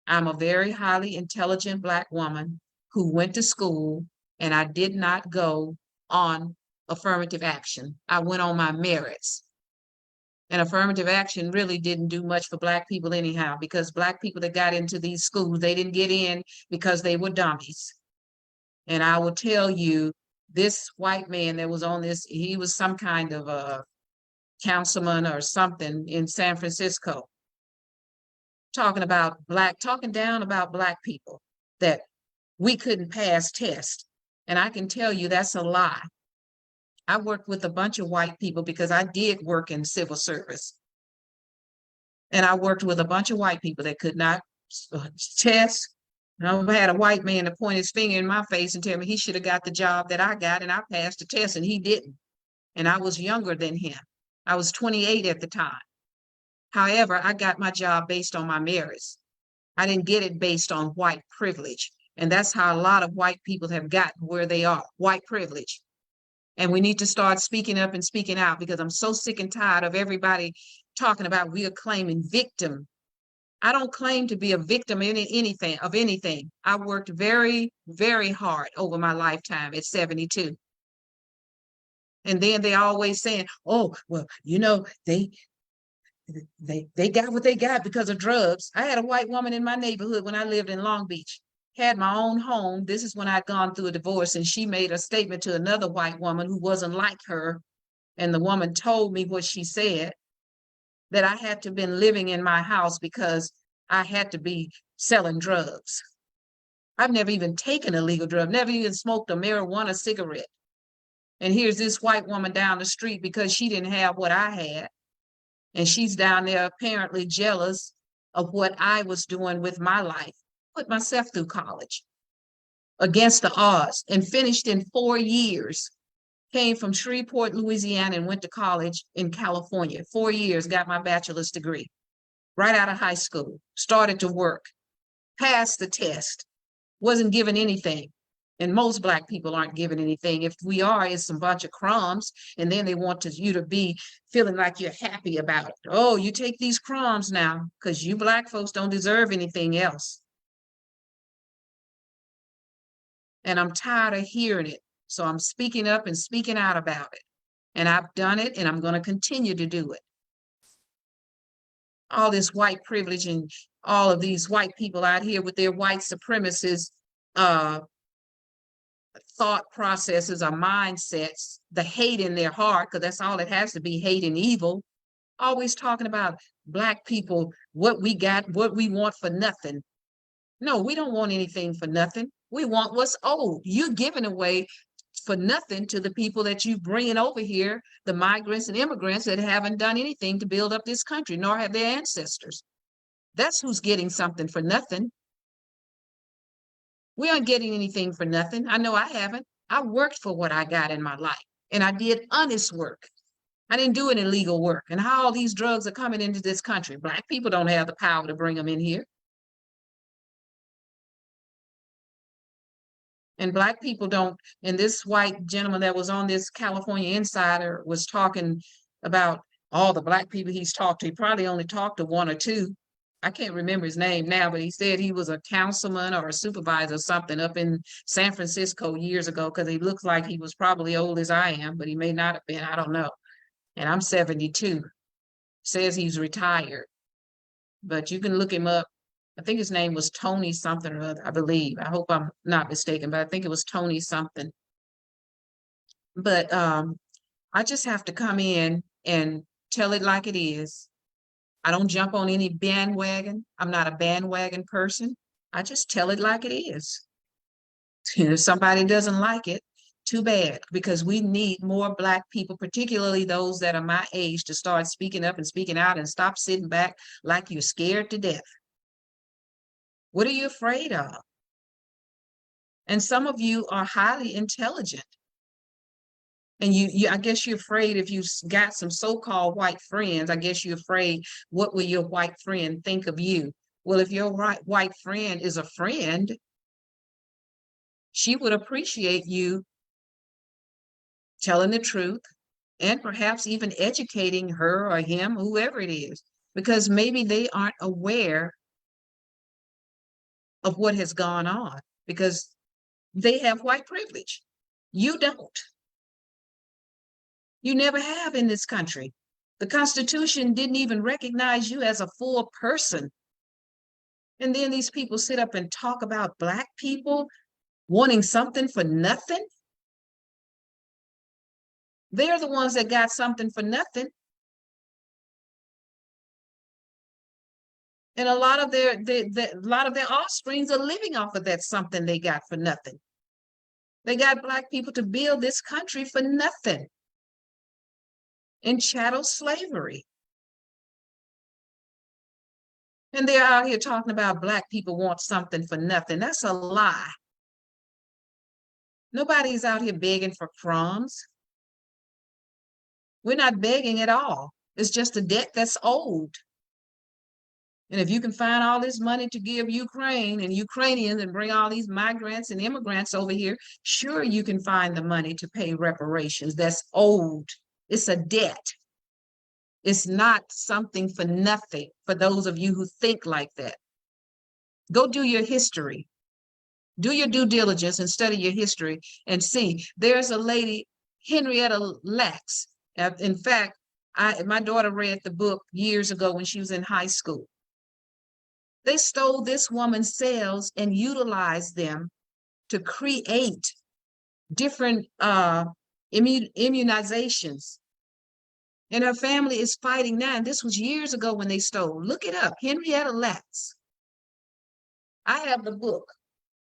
I'm a very highly intelligent Black woman who went to school, and I did not go on affirmative action. I went on my merits. And affirmative action really didn't do much for Black people anyhow, because Black people that got into these schools, they didn't get in because they were dummies. And I will tell you, this white man that was on this, he was some kind of a councilman or something in San Francisco, talking down about Black people, that we couldn't pass tests. And I can tell you that's a lie. I worked with a bunch of white people because I did work in civil service. And I worked with a bunch of white people that could not test. I had a white man to point his finger in my face and tell me he should have got the job that I got, and I passed the test and he didn't. And I was younger than him. I was 28 at the time. However, I got my job based on my merits. I didn't get it based on white privilege. And that's how a lot of white people have gotten where they are, white privilege. And we need to start speaking up and speaking out, because I'm so sick and tired of everybody talking about we are claiming victim. I don't claim to be a victim of anything. I worked very, very hard over my lifetime at 72. And then they always saying, oh, well, they got what they got because of drugs. I had a white woman in my neighborhood when I lived in Long Beach, had my own home. This is when I'd gone through a divorce, and she made a statement to another white woman who wasn't like her. And the woman told me what she said, that I had to have been living in my house because I had to be selling drugs. I've never even taken a legal drug, never even smoked a marijuana cigarette. And here's this white woman down the street because she didn't have what I had. And she's down there apparently jealous of what I was doing with my life. Put myself through college against the odds and finished in 4 years. Came from Shreveport, Louisiana, and went to college in California. 4 years, got my bachelor's degree. Right out of high school, started to work, passed the test, wasn't given anything. And most Black people aren't given anything. If we are, it's some bunch of crumbs. And then they want you to be feeling like you're happy about it. Oh, you take these crumbs now because you Black folks don't deserve anything else. And I'm tired of hearing it. So I'm speaking up and speaking out about it. And I've done it, and I'm going to continue to do it. All this white privilege and all of these white people out here with their white supremacist thought processes or mindsets, the hate in their heart, because that's all it has to be, hate and evil. Always talking about Black people, what we got, what we want for nothing. No, we don't want anything for nothing. We want what's owed. You're giving away for nothing to the people that you bringing over here, the migrants and immigrants that haven't done anything to build up this country, nor have their ancestors. That's who's getting something for nothing. We aren't getting anything for nothing. I know I haven't. I worked for what I got in my life, and I did honest work. I didn't do any illegal work. And how all these drugs are coming into this country, Black people don't have the power to bring them in here. And Black people don't. And this white gentleman that was on this California Insider was talking about all the Black people he's talked to. He probably only talked to one or two. I can't remember his name now, but he said he was a councilman or a supervisor or something up in San Francisco years ago, because he looks like he was probably old as I am, but he may not have been. I don't know. And I'm 72. Says he's retired. But you can look him up. I think his name was Tony something or other, I believe. I hope I'm not mistaken, but I think it was Tony something. But I just have to come in and tell it like it is. I don't jump on any bandwagon. I'm not a bandwagon person. I just tell it like it is. If somebody doesn't like it, too bad, because we need more Black people, particularly those that are my age, to start speaking up and speaking out and stop sitting back like you're scared to death. What are you afraid of? And some of you are highly intelligent. And I guess you're afraid if you got some so-called white friends, I guess you're afraid, what will your white friend think of you? Well, if your white friend is a friend, she would appreciate you telling the truth, and perhaps even educating her or him, whoever it is, because maybe they aren't aware of what has gone on because they have white privilege. You don't. You never have in this country. The Constitution didn't even recognize you as a full person. And then these people sit up and talk about Black people wanting something for nothing. They're the ones that got something for nothing. And a lot of their offsprings are living off of that something they got for nothing. They got Black people to build this country for nothing in chattel slavery. And they're out here talking about Black people want something for nothing. That's a lie. Nobody's out here begging for crumbs. We're not begging at all. It's just a debt that's owed. And if you can find all this money to give Ukraine and Ukrainians and bring all these migrants and immigrants over here, sure, you can find the money to pay reparations that's owed. It's a debt. It's not something for nothing for those of you who think like that. Go do your history. Do your due diligence and study your history and see. There's a lady, Henrietta Lacks. In fact, my daughter read the book years ago when she was in high school. They stole this woman's cells and utilized them to create different immunizations. And her family is fighting now. And this was years ago when they stole. Look it up, Henrietta Lacks. I have the book.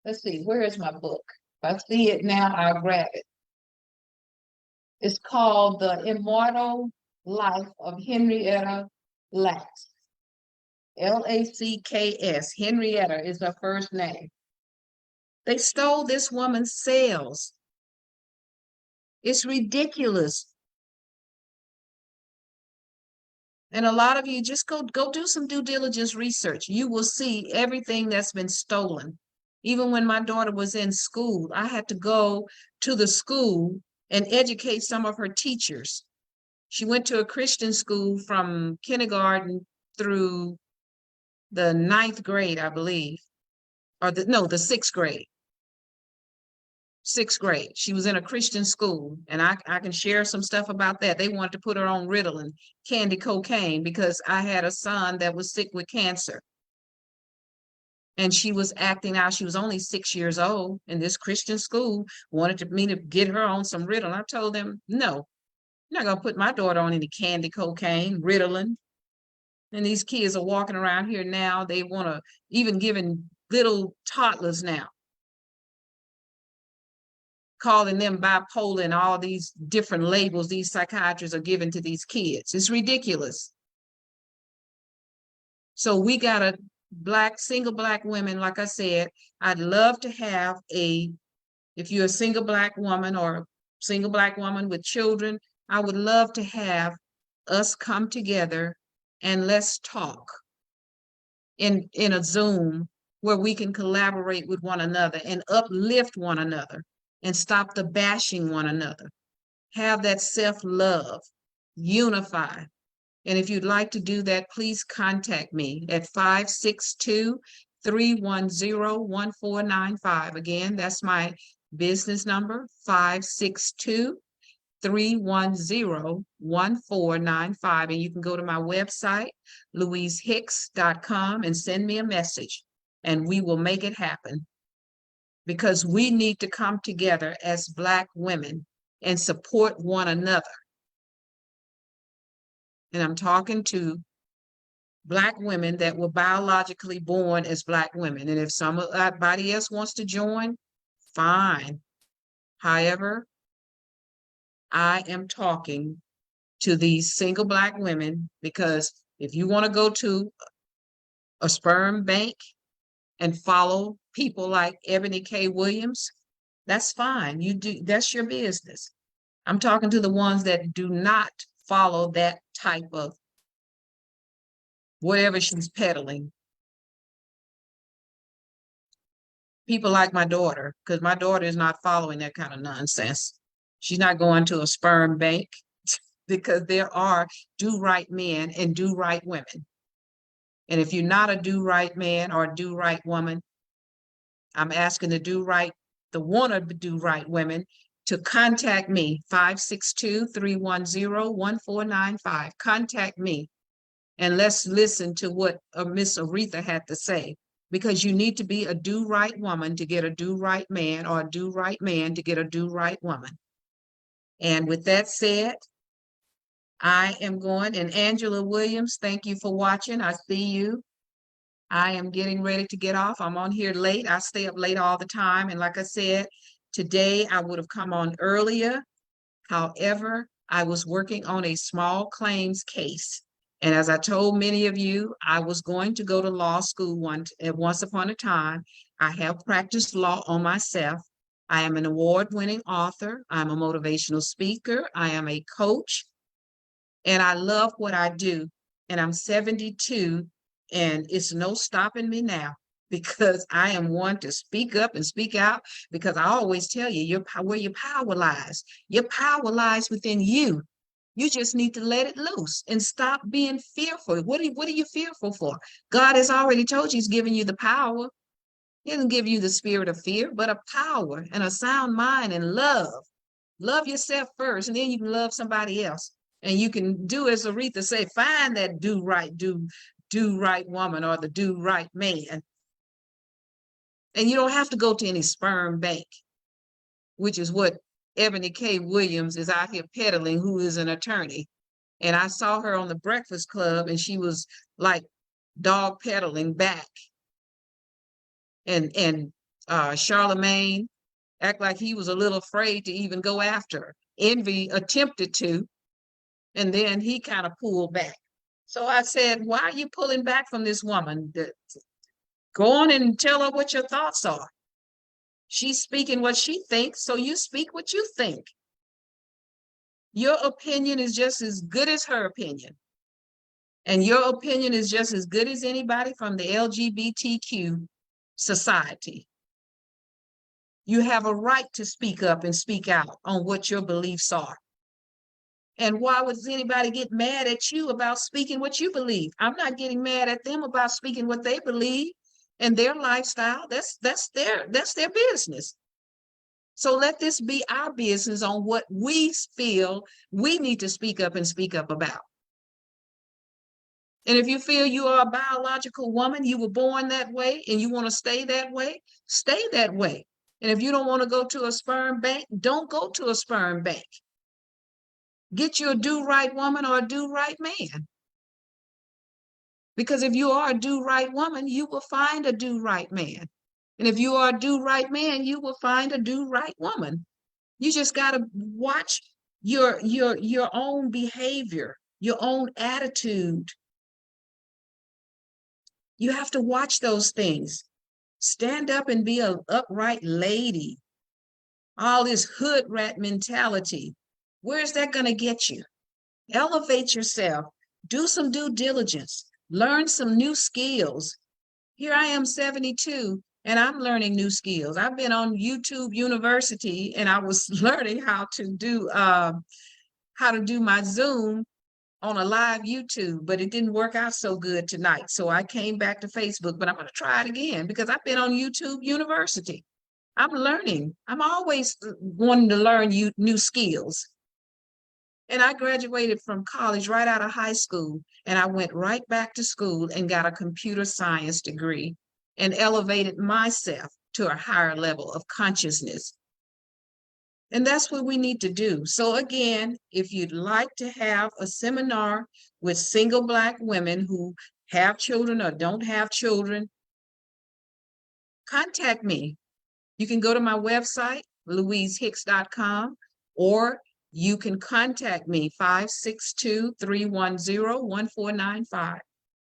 Let's see, where is my book? If I see it now, I'll grab it. It's called The Immortal Life of Henrietta Lacks. Lacks. Henrietta is her first name. They stole this woman's cells. It's ridiculous. And a lot of you just go do some due diligence research. You will see everything that's been stolen. Even when my daughter was in school, I had to go to the school and educate some of her teachers. She went to a Christian school from kindergarten through the 9th grade, I believe, or the 6th grade. 6th grade. She was in a Christian school, and I can share some stuff about that. They wanted to put her on Ritalin, candy cocaine, because I had a son that was sick with cancer. And she was acting out. She was only 6 years old, and this Christian school wanted me to get her on some Ritalin. I told them, no, you're not going to put my daughter on any candy cocaine, Ritalin. And these kids are walking around here now. They want to even giving little toddlers now, calling them bipolar and all these different labels these psychiatrists are giving to these kids. It's ridiculous. So we got a single Black women, like I said, I'd love to have if you're a single Black woman or single Black woman with children, I would love to have us come together and let's talk in a Zoom where we can collaborate with one another and uplift one another and stop the bashing one another. Have that self-love, unify. And if you'd like to do that, please contact me at 562-310-1495. Again, that's my business number, 562-310-1495. And you can go to my website, louisehicks.com, and send me a message, and we will make it happen. Because we need to come together as Black women and support one another. And I'm talking to Black women that were biologically born as Black women. And if somebody else wants to join, fine. However, I am talking to these single Black women, because if you want to go to a sperm bank and follow people like Eboni K Williams, that's fine. You do, that's your business. I'm talking to the ones that do not follow that type of whatever she's peddling. People like my daughter, because my daughter is not following that kind of nonsense. She's not going to a sperm bank because there are do-right men and do-right women. And if you're not a do-right man or a do-right woman, I'm asking the do-right, the wanna do-right women to contact me, 562-310-1495. Contact me and let's listen to what Miss Aretha had to say, because you need to be a do-right woman to get a do-right man, or a do-right man to get a do-right woman. And with that said, I am going, and Angela Williams, thank you for watching. I see you. I am getting ready to get off. I'm on here late. I stay up late all the time. And like I said, today I would have come on earlier. However, I was working on a small claims case. And as I told many of you, I was going to go to law school once upon a time. I have practiced law on myself. I am an award-winning author. I'm a motivational speaker. I am a coach. And I love what I do. And I'm 72, and it's no stopping me now, because I am one to speak up and speak out, because I always tell you, where your power lies. Your power lies within you. You just need to let it loose and stop being fearful. What are you fearful for? God has already told you he's giving you the power. He doesn't give you the spirit of fear, but a power and a sound mind and love. Love yourself first, and then you can love somebody else. And you can do as Aretha say, find that do right woman or the do right man. And you don't have to go to any sperm bank, which is what Eboni K Williams is out here peddling, who is an attorney. And I saw her on the Breakfast Club, and she was like dog pedaling back. And Charlemagne act like he was a little afraid to even go after her. Envy attempted to, and then he kind of pulled back. So I said, why are you pulling back from this woman? Go on and tell her what your thoughts are. She's speaking what she thinks, so you speak what you think. Your opinion is just as good as her opinion. And your opinion is just as good as anybody from the LGBTQ society. You have a right to speak up and speak out on what your beliefs are. And why would anybody get mad at you about speaking what you believe? I'm not getting mad at them about speaking what they believe and their lifestyle. That's their business. So let this be our business on what we feel we need to speak up and speak up about. And if you feel you are a biological woman, you were born that way, and you want to stay that way, stay that way. And if you don't want to go to a sperm bank, don't go to a sperm bank. Get you a do-right woman or a do-right man. Because if you are a do-right woman, you will find a do-right man. And if you are a do-right man, you will find a do-right woman. You just got to watch your own behavior, your own attitude. You have to watch those things. Stand up and be an upright lady. All this hood rat mentality, where's that going to get you? Elevate yourself. Do some due diligence. Learn some new skills. Here I am 72, and I'm learning new skills. I've been on YouTube University, and I was learning how to do my Zoom on a live YouTube, but it didn't work out so good tonight. So I came back to Facebook, but I'm going to try it again because I've been on YouTube University. I'm learning. I'm always wanting to learn new skills. And I graduated from college right out of high school, and I went right back to school and got a computer science degree and elevated myself to a higher level of consciousness. And that's what we need to do. So again, if you'd like to have a seminar with single Black women who have children or don't have children, contact me. You can go to my website, louisehicks.com, or you can contact me, 562-310-1495.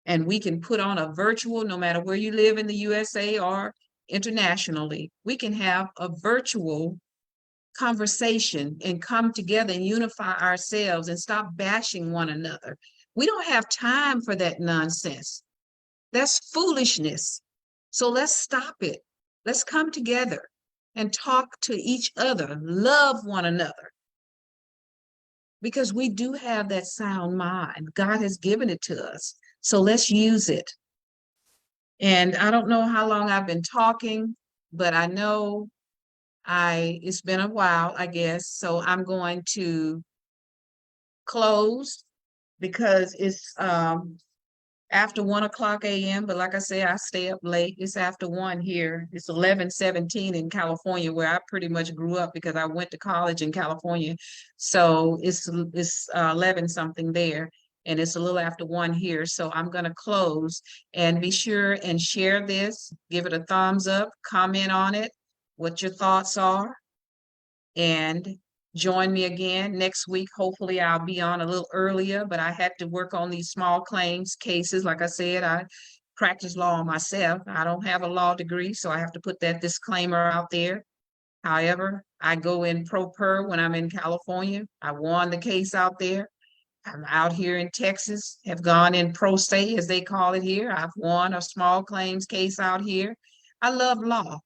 And we can put on a virtual, no matter where you live in the USA or internationally, we can have a virtual conversation and come together and unify ourselves and stop bashing one another. We don't have time for that nonsense. That's foolishness. So let's stop it. Let's come together and talk to each other, love one another. because we do have that sound mind. God has given it to us. So let's use it. And I don't know how long I've been talking, but I know it's been a while, I guess. So I'm going to close because it's after 1 o'clock a.m. But like I say, I stay up late. It's after 1 here. It's 11:17 in California, where I pretty much grew up because I went to college in California. So it's 11 something there, and it's a little after 1 here. So I'm gonna close, and be sure and share this, give it a thumbs up, comment on it, what your thoughts are, and join me again next week. Hopefully I'll be on a little earlier, but I had to work on these small claims cases. Like I said, I practice law myself. I don't have a law degree, so I have to put that disclaimer out there. However, I go in pro per when I'm in California. I won the case out there. I'm out here in Texas, have gone in pro se, as they call it here. I've won a small claims case out here. I love law.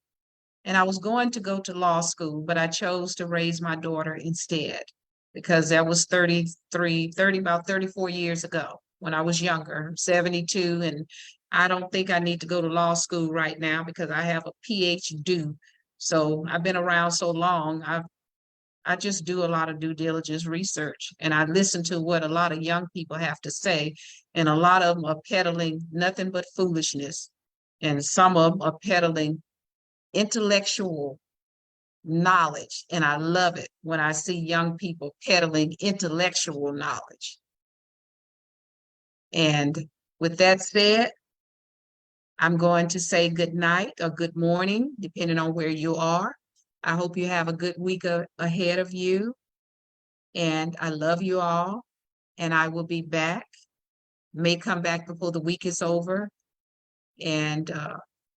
And I was going to go to law school, but I chose to raise my daughter instead, because that was 30, about 34 years ago when I was younger. I'm 72, and I don't think I need to go to law school right now because I have a PhD. So I've been around so long, I just do a lot of due diligence research, and I listen to what a lot of young people have to say, and a lot of them are peddling nothing but foolishness, and some of them are peddling intellectual knowledge. And I love it when I see young people peddling intellectual knowledge. And with that said, I'm going to say good night or good morning, depending on where you are. I hope you have a good week ahead of you. And I love you all. And I will be back, may come back before the week is over, and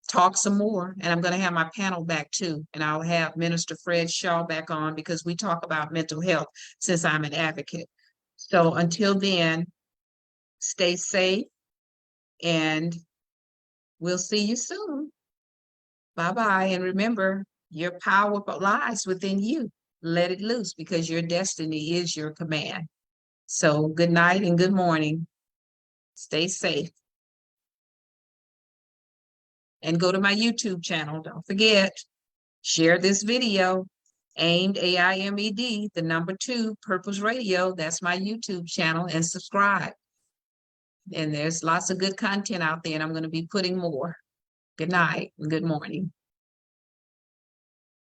talk some more. And I'm going to have my panel back too. And I'll have Minister Fred Shaw back on because we talk about mental health since I'm an advocate. So until then, stay safe, and we'll see you soon. Bye-bye. And remember, your power lies within you. Let it loose, because your destiny is your command. So good night and good morning. Stay safe. And go to my YouTube channel. Don't forget, share this video. Aimed, AIMED, the number 2, Purpose Radio. That's my YouTube channel, and subscribe. And there's lots of good content out there, and I'm going to be putting more. Good night and good morning.